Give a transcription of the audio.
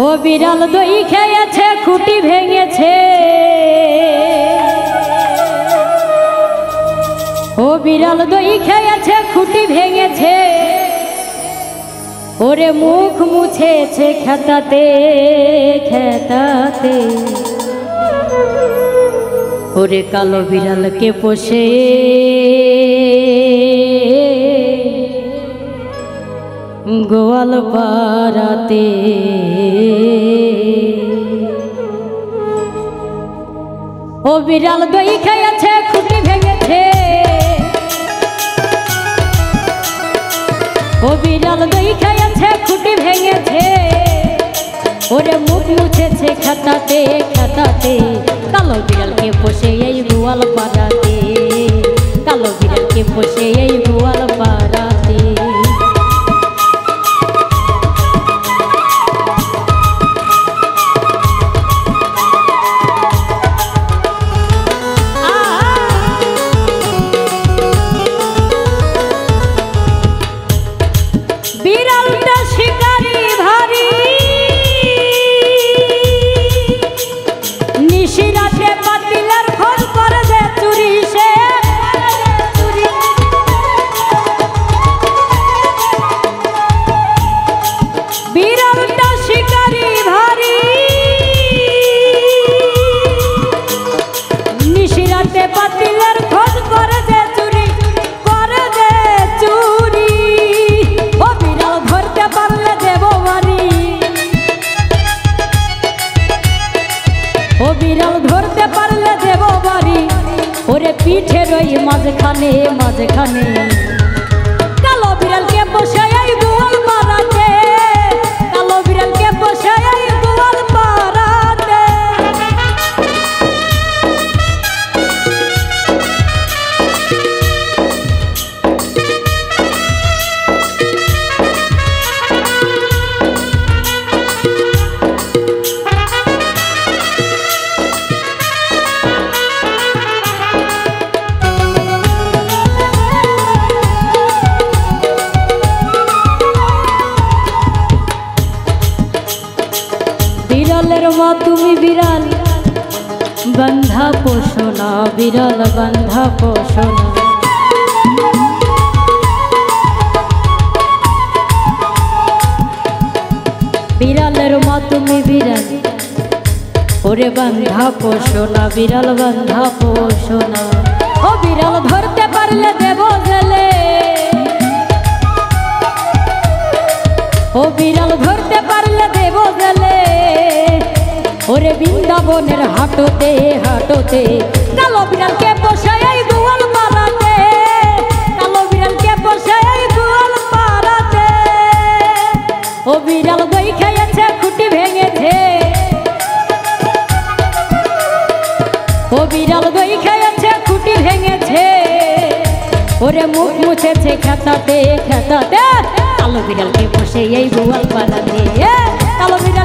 ও বিড়াল দই খেয়েছে খুঁটি ভেঙেছে, ও বিড়াল দই খেয়েছে খুঁটি ভেঙেছে, ওরে মুখ মুছেছে খেতাতে খেতাতে। ওরে কালো বিড়ালকে পোষে গোয়াল পাড়াতে। ও বিড়াল দই খেয়েছে খুঁটি ভেঙেছে, ও বিড়াল দই খেয়েছে খুঁটি ভেঙেছে, ওরে মুখ মুছেছে খেতাতে খেতাতে। কালো বিড়ালকে পোষে এই গোয়াল পাড়াতে, কালো বিড়ালকে পোষে এই গোয়াল পাড়াতে। বিড়ালটা শিকারি ভারী, নিশিরাতে পাতিলার খোঁজ করে যে চুরি সে চুরি। বিড়ালটা শিকারি ভারী, নিশিরাতে পাতিলার খোঁজ করে যে চুরি করে যে চুরি। ও বিড়াল ধরতে পারলে দেব বাড়ি, ও বিড়াল ধরতে পারলে দেব বাড়ি, ওরে পিঠে রই মাঝখানে মাঝখানে। কালো বিড়ালকে বসে এই গোয়াল পাড়াতে, কালো বিড়ালকে বসে এই গোয়াল পাড়াতে। বিড়ালের মা তুমি বিড়াল বান্ধা পোষো না, বিড়াল বান্ধা পোষো না। বিড়ালের মা তুমি বিড়াল, ওরে বান্ধা পোষো না, বিড়াল বান্ধা পোষো না। ও বিড়াল ধরতে পারলে দেব জেলে, ও বিড়াল ধরতে পারলে দেব জেলে, ওরে বৃন্দাবনের হাটতে হাটতে। কালো বিড়ালকে বসে এই গোয়াল পাড়াতে, কালো বিড়ালকে বসে এই গোয়াল পাড়াতে। ও বিড়াল দই খেয়েছে খুঁটি ভেঙেছে, ও বিড়াল দই খেয়েছে খুঁটি ভেঙেছে, ওরে মুখ মুছেছে খেতাতে খেতাতে। কালো বিড়ালকে বসে এই গোয়াল পাড়াতে, কালো বিড়াল